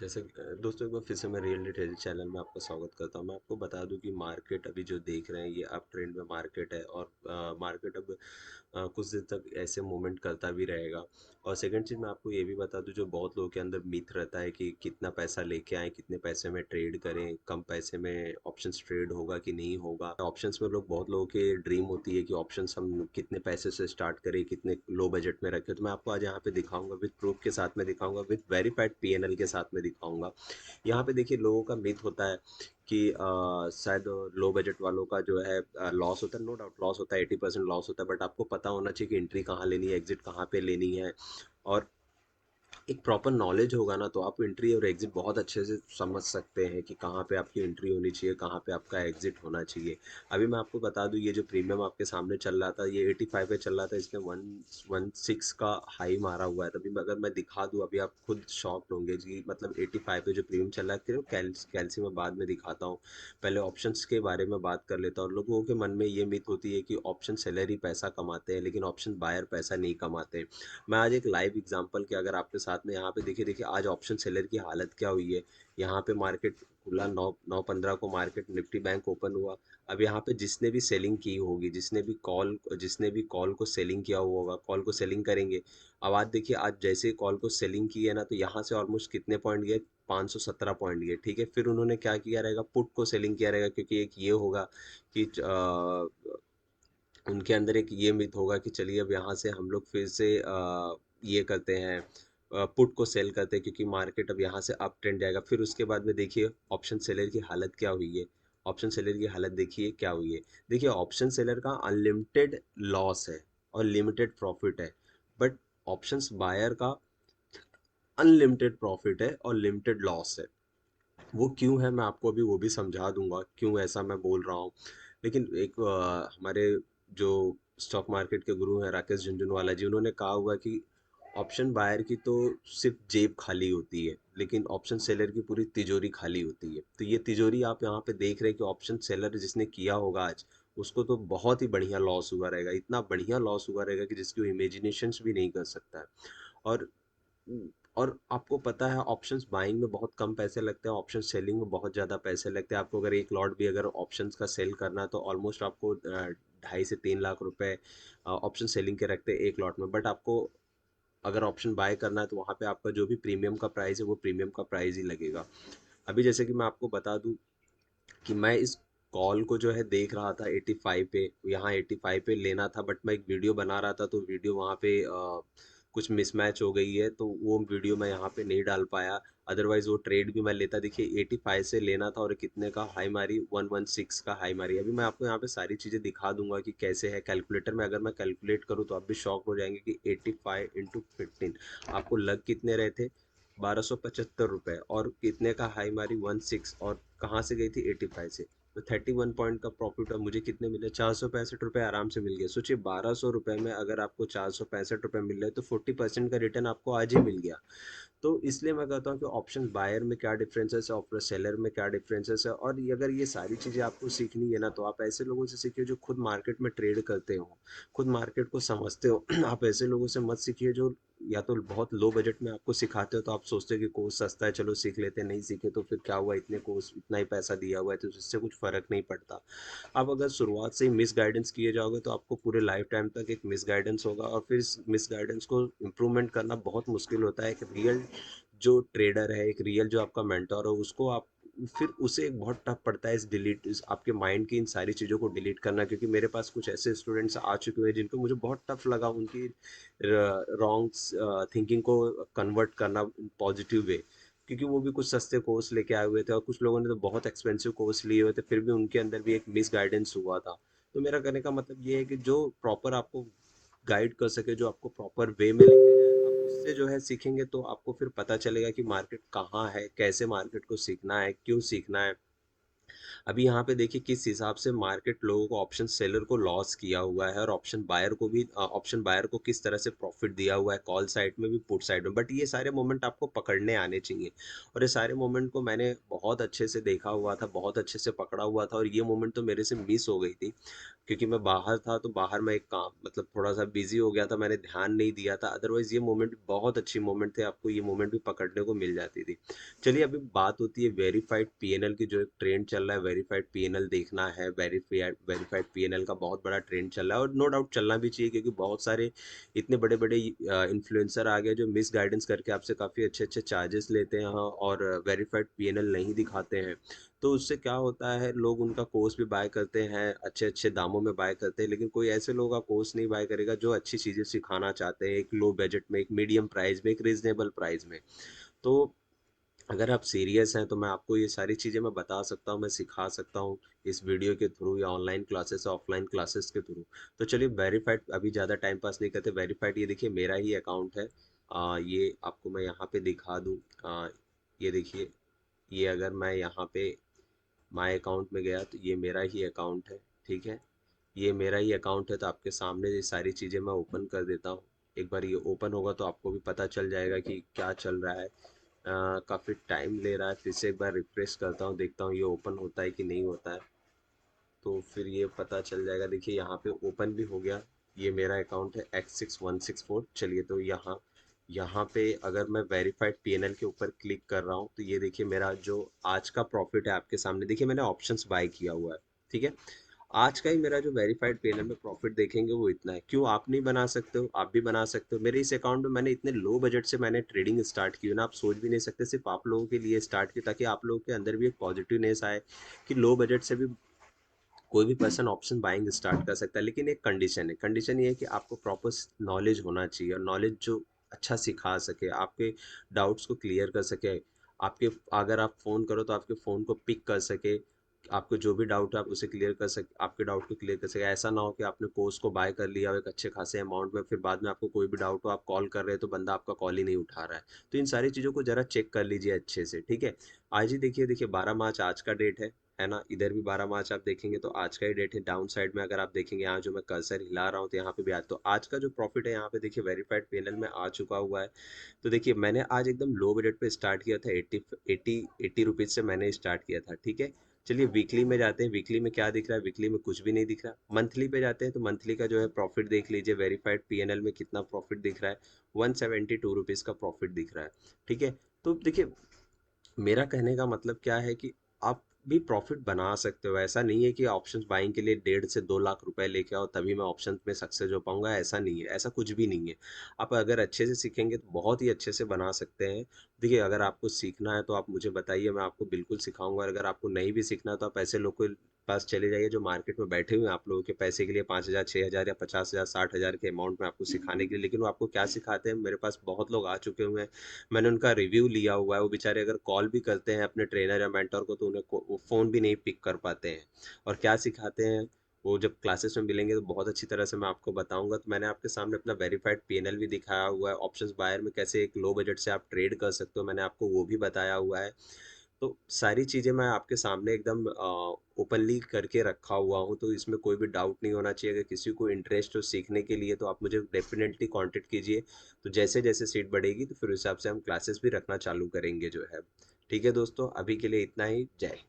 जैसे दोस्तों एक बार फिर से मैं रियल डिटेल चैनल में आपका स्वागत करता हूँ। मैं आपको बता दूं कि मार्केट अभी जो देख रहे हैं ये अप ट्रेंड में मार्केट है और मार्केट अब कुछ दिन तक ऐसे मूवमेंट करता भी रहेगा। और सेकंड चीज़ मैं आपको ये भी बता दूं, जो बहुत लोगों के अंदर मिथ रहता है कि कितना पैसा लेके आए, कितने पैसे में ट्रेड करें, कम पैसे में ऑप्शंस ट्रेड होगा कि नहीं होगा। ऑप्शंस में लोग बहुत लोगों के ड्रीम होती है कि ऑप्शंस हम कितने पैसे से स्टार्ट करें, कितने लो बजट में रखें। तो मैं आपको आज यहाँ पे दिखाऊंगा, विद प्रूफ के साथ में दिखाऊंगा, विद वेरीफाइड पीएनएल के साथ में दिखाऊंगा। यहाँ पे देखिए लोगों का मिथ होता है कि शायद लो बजट वालों का जो है लॉस होता है। नो डाउट लॉस होता है, 80% लॉस होता है, बट आपको पता होना चाहिए कि एंट्री कहाँ लेनी है, एग्जिट कहाँ पे लेनी है। और एक प्रॉपर नॉलेज होगा ना तो आप एंट्री और एग्जिट बहुत अच्छे से समझ सकते हैं कि कहाँ पे आपकी एंट्री होनी चाहिए, कहाँ पे आपका एग्जिट होना चाहिए। अभी मैं आपको बता दूं, ये जो प्रीमियम आपके सामने चल रहा था ये 85 पे चल रहा था, इसने 116 का हाई मारा हुआ है। तभी अगर मैं दिखा दूं अभी आप खुद शॉक्ड होंगे जी, मतलब 85 पे जो प्रीमियम चल रहा है। क्यों कैल्सी मैं बाद में दिखाता हूँ, पहले ऑप्शंस के बारे में बात कर लेता हूँ। लोगों के मन में ये मिथ होती है कि ऑप्शन सेलर ही पैसा कमाते हैं लेकिन ऑप्शन बायर पैसा नहीं कमाते। मैं आज एक लाइव एग्जांपल के अगर आपके साथ में यहाँ पे देखिए देखिए आज ऑप्शन सेलर की हालत क्या हुई है। यहाँ पे मार्केट खुला 9:15 को मार्केट निफ्टी बैंक ओपन हुआ। अब यहाँ पे जिसने भी सेलिंग की होगी, जिसने भी कॉल को सेलिंग किया हुआ होगा, कॉल को सेलिंग करेंगे। अब आज देखिए, आज जैसे ही कॉल को सेलिंग की है ना तो यहाँ से ऑलमोस्ट कितने पॉइंट गए, 517 पॉइंट गए। ठीक है, फिर उन्होंने क्या किया रहेगा, पुट को सेलिंग किया रहेगा, क्योंकि एक ये होगा कि उनके अंदर एक ये मिथ होगा कि चलिए अब यहाँ से हम लोग फिर से ये करते हैं, पुट को सेल करते हैं, क्योंकि मार्केट अब यहाँ से अप ट्रेंड जाएगा। फिर उसके बाद में देखिए ऑप्शन सेलर की हालत क्या हुई है। ऑप्शन सेलर की हालत देखिए क्या हुई है। देखिए ऑप्शन सेलर का अनलिमिटेड लॉस है और लिमिटेड प्रॉफिट है, बट ऑप्शंस बायर का अनलिमिटेड प्रॉफिट है और लिमिटेड लॉस है। वो क्यों है मैं आपको अभी वो भी समझा दूंगा क्यों ऐसा मैं बोल रहा हूँ। लेकिन एक हमारे जो स्टॉक मार्केट के गुरु हैं राकेश झुनझुनवाला जी, उन्होंने कहा हुआ कि ऑप्शन बायर की तो सिर्फ जेब खाली होती है लेकिन ऑप्शन सेलर की पूरी तिजोरी खाली होती है। तो ये तिजोरी आप यहाँ पे देख रहे हैं कि ऑप्शन सेलर जिसने किया होगा आज, उसको तो बहुत ही बढ़िया लॉस हुआ रहेगा, इतना बढ़िया लॉस हुआ रहेगा कि जिसकी इमेजिनेशन भी नहीं कर सकता है। और और आपको पता है ऑप्शंस बाइंग में बहुत कम पैसे लगते हैं, ऑप्शन सेलिंग में बहुत ज़्यादा पैसे लगते हैं। आपको अगर एक लॉट भी अगर ऑप्शंस का सेल करना है तो ऑलमोस्ट आपको 2.5 से 3 लाख रुपए ऑप्शन सेलिंग के रखते हैं एक लॉट में। बट आपको अगर ऑप्शन बाय करना है तो वहाँ पे आपका जो भी प्रीमियम का प्राइस है वो प्रीमियम का प्राइस ही लगेगा। अभी जैसे कि मैं आपको बता दूं कि मैं इस कॉल को जो है देख रहा था 85 पे, यहाँ 85 पे लेना था, बट मैं एक वीडियो बना रहा था तो वीडियो वहाँ पे कुछ मिसमैच हो गई है तो वो वीडियो मैं यहाँ पे नहीं डाल पाया। अदरवाइज वो ट्रेड भी मैं लेता। देखिए 85 से लेना था और कितने का हाई मारी, 116 का हाई मारी। अभी मैं आपको यहाँ पे सारी चीज़ें दिखा दूंगा कि कैसे है। कैलकुलेटर में अगर मैं कैलकुलेट करूँ तो आप भी शॉक हो जाएंगे कि 85 × 15 आपको लग कितने रहे थे, 1275 रुपए, और कितने का हाई मारी, 16, और कहाँ से गई थी 85 से। तो 31 पॉइंट का प्रॉफिट अब मुझे कितने मिले, 465 रुपये आराम से मिल गया। सोचिए 1200 रुपये में अगर आपको 465 रुपये मिल रहे हैं तो 40% का रिटर्न आपको आज ही मिल गया। तो इसलिए मैं कहता हूँ कि ऑप्शन बायर में क्या डिफरेंसेस है, ऑप्शन सेलर में क्या डिफरेंसेस है। और ये अगर ये सारी चीज़ें आपको सीखनी है ना तो आप ऐसे लोगों से सीखिए जो खुद मार्केट में ट्रेड करते हो, खुद मार्केट को समझते हो। आप ऐसे लोगों से मत सीखिए जो या तो बहुत लो बजट में आपको सिखाते हो तो आप सोचते हो कि कोर्स सस्ता है चलो सीख लेते हैं, नहीं सीखे तो फिर क्या हुआ, इतने कोर्स इतना ही पैसा दिया हुआ है तो इससे कुछ फर्क नहीं पड़ता। आप अगर शुरुआत से ही मिस गाइडेंस किए जाओगे तो आपको पूरे लाइफ टाइम तक एक मिस गाइडेंस होगा, और फिर इस मिस गाइडेंस को इम्प्रूवमेंट करना बहुत मुश्किल होता है। एक रियल जो ट्रेडर है, एक रियल जो आपका मेंटोर हो, उसको आप फिर उसे एक बहुत टफ पड़ता है इस आपके माइंड की इन सारी चीज़ों को डिलीट करना। क्योंकि मेरे पास कुछ ऐसे स्टूडेंट्स आ चुके हैं जिनको मुझे बहुत टफ लगा उनकी रॉन्ग थिंकिंग को कन्वर्ट करना पॉजिटिव वे। क्योंकि वो भी कुछ सस्ते कोर्स लेके आए हुए थे और कुछ लोगों ने तो बहुत एक्सपेंसिव कोर्स लिए हुए थे, फिर भी उनके अंदर भी एक मिस गाइडेंस हुआ था। तो मेरा कहने का मतलब ये है कि जो प्रॉपर आपको गाइड कर सके, जो आपको प्रॉपर वे में लेके जाए, आप उससे जो है सीखेंगे तो आपको फिर पता चलेगा कि मार्केट कहाँ है, कैसे मार्केट को सीखना है, क्यों सीखना है। अभी यहाँ पे देखिए किस हिसाब से मार्केट लोगों को ऑप्शन सेलर को लॉस किया हुआ है और ऑप्शन बायर को किस तरह से प्रॉफिट दिया हुआ है, कॉल साइड में भी पुट साइड में। बट ये सारे मोमेंट आपको पकड़ने आने चाहिए, और ये सारे मोमेंट को मैंने बहुत अच्छे से देखा हुआ था, बहुत अच्छे से पकड़ा हुआ था, और ये मोमेंट तो मेरे से मिस हो गई थी क्योंकि मैं बाहर था, तो बाहर में एक काम मतलब थोड़ा सा बिजी हो गया था, मैंने ध्यान नहीं दिया था। अदरवाइज ये मोमेंट बहुत अच्छी मोमेंट थे, आपको ये मोमेंट भी पकड़ने को मिल जाती थी। चलिए अभी बात होती है वेरीफाइड पीएनएल की। जो एक ट्रेंड चल रहा है, वेरीफाइड पीएनएल देखना है, वेरीफाइड पीएनएल का बहुत बड़ा ट्रेंड चल रहा है, और नो डाउट चलना भी चाहिए क्योंकि बहुत सारे इतने बड़े बड़े इन्फ्लुएंसर आ गए जो मिस गाइडेंस करके आपसे काफ़ी अच्छे अच्छे चार्जेस लेते हैं और वेरीफाइड पीएनएल नहीं दिखाते हैं। तो उससे क्या होता है, लोग उनका कोर्स भी बाय करते हैं, अच्छे अच्छे दामों में बाय करते हैं, लेकिन कोई ऐसे लोग का कोर्स नहीं बाय करेगा जो अच्छी चीज़ें सिखाना चाहते हैं, एक लो बजट में, एक मीडियम प्राइस में, एक रीजनेबल प्राइस में। तो अगर आप सीरियस हैं तो मैं आपको ये सारी चीज़ें मैं बता सकता हूँ, मैं सिखा सकता हूँ इस वीडियो के थ्रू, या ऑनलाइन क्लासेस ऑफलाइन क्लासेस के थ्रू। तो चलिए वेरीफाइड, अभी ज़्यादा टाइम पास नहीं करते, वेरीफाइड ये देखिए मेरा ही अकाउंट है। ये आपको मैं यहाँ पे दिखा दूँ। ये देखिए, ये अगर मैं यहाँ पे माय अकाउंट में गया तो ये मेरा ही अकाउंट है, ठीक है। ये मेरा ही अकाउंट है, तो आपके सामने ये सारी चीज़ें मैं ओपन कर देता हूँ। एक बार ये ओपन होगा तो आपको भी पता चल जाएगा कि क्या चल रहा है। काफ़ी टाइम ले रहा है, फिर से एक बार रिफ्रेश करता हूँ, देखता हूँ ये ओपन होता है कि नहीं होता है, तो फिर ये पता चल जाएगा। देखिए यहाँ पे ओपन भी हो गया। ये मेरा अकाउंट है X6164। चलिए तो यहाँ यहाँ पे अगर मैं वेरीफाइड पीएनएल के ऊपर क्लिक कर रहा हूँ तो ये देखिए मेरा जो आज का प्रॉफिट है आपके सामने, देखिए मैंने ऑप्शंस बाय किया हुआ है, ठीक है। आज का ही मेरा जो वेरीफाइड पीएनएल में प्रॉफिट देखेंगे वो इतना है। क्यों आप नहीं बना सकते हो? आप भी बना सकते हो। मेरे इस अकाउंट में मैंने इतने लो बजट से मैंने ट्रेडिंग स्टार्ट की है ना, आप सोच भी नहीं सकते। सिर्फ आप लोगों के लिए स्टार्ट की ताकि आप लोगों के अंदर भी एक पॉजिटिवनेस आए कि लो बजट से भी कोई भी पर्सन ऑप्शन बाइंग स्टार्ट कर सकता है। लेकिन एक कंडीशन है, कंडीशन ये है कि आपको प्रॉपर नॉलेज होना चाहिए, और नॉलेज जो अच्छा सिखा सके, आपके डाउट्स को क्लियर कर सके, आपके अगर आप फ़ोन करो तो आपके फ़ोन को पिक कर सके, आपको जो भी डाउट है आप उसे क्लियर कर सके, आपके डाउट को क्लियर कर सके। ऐसा ना हो कि आपने कोर्स को बाय कर लिया हो एक अच्छे खासे अमाउंट में, फिर बाद में आपको कोई भी डाउट हो, आप कॉल कर रहे हैं तो बंदा आपका कॉल ही नहीं उठा रहा है। तो इन सारी चीज़ों को ज़रा चेक कर लीजिए अच्छे से, ठीक है। आज ही देखिए, देखिए 12 मार्च आज का डेट है ना। इधर भी 12 मार्च आप देखेंगे तो आज का ही डेट है। डाउन साइड में अगर आप देखेंगे, यहाँ जो मैं कर्सर हिला रहा हूँ तो यहाँ पे भी आज, तो आज का जो प्रॉफिट है यहाँ पे देखिए वेरीफाइड पीएनएल में आ चुका हुआ है। तो देखिए मैंने आज एकदम लो बजट पे स्टार्ट किया था, 80 रुपीज़ से मैंने स्टार्ट किया था, ठीक है। चलिए वीकली में जाते हैं, वीकली में क्या दिख रहा है, वीकली में कुछ भी नहीं दिख रहा। मंथली पे जाते हैं तो मंथली का जो है प्रॉफिट देख लीजिए, वेरीफाइड पीएनएल में कितना प्रॉफिट दिख रहा है, 172 रुपीज़ का प्रॉफिट दिख रहा है, ठीक है। तो देखिए मेरा कहने का मतलब क्या है कि आप भी प्रॉफिट बना सकते हो। ऐसा नहीं है कि ऑप्शंस बाइंग के लिए 1.5 से 2 लाख रुपए लेके आओ तभी मैं ऑप्शन में सक्सेस हो पाऊंगा, ऐसा नहीं है, ऐसा कुछ भी नहीं है। आप अगर अच्छे से सीखेंगे तो बहुत ही अच्छे से बना सकते हैं। देखिए अगर आपको सीखना है तो आप मुझे बताइए, मैं आपको बिल्कुल सिखाऊंगा। और अगर आपको नहीं भी सीखना तो आप ऐसे लोग को पास चले जाइए जो मार्केट में बैठे हुए हैं आप लोगों के पैसे के लिए, 5,000 6,000 या 50,000 60,000 के अमाउंट में आपको सिखाने के लिए। लेकिन वो आपको क्या सिखाते हैं, मेरे पास बहुत लोग आ चुके हुए हैं, मैंने उनका रिव्यू लिया हुआ है। वो बेचारे अगर कॉल भी करते हैं अपने ट्रेनर या मेंटर को तो उन्हें वो फ़ोन भी नहीं पिक कर पाते हैं। और क्या सिखाते हैं, वो जब क्लासेस में मिलेंगे तो बहुत अच्छी तरह से मैं आपको बताऊंगा। तो मैंने आपके सामने अपना वेरीफाइड पीएनएल भी दिखाया हुआ है, ऑप्शंस बायर में कैसे एक लो बजट से आप ट्रेड कर सकते हो, मैंने आपको वो भी बताया हुआ है। तो सारी चीज़ें मैं आपके सामने एकदम ओपनली करके रखा हुआ हूँ, तो इसमें कोई भी डाउट नहीं होना चाहिए। अगर किसी को इंटरेस्ट हो सीखने के लिए तो आप मुझे डेफिनेटली कांटेक्ट कीजिए। तो जैसे जैसे सीट बढ़ेगी तो फिर उस हिसाब से हम क्लासेस भी रखना चालू करेंगे जो है। ठीक है दोस्तों, अभी के लिए इतना ही। जय हिंद।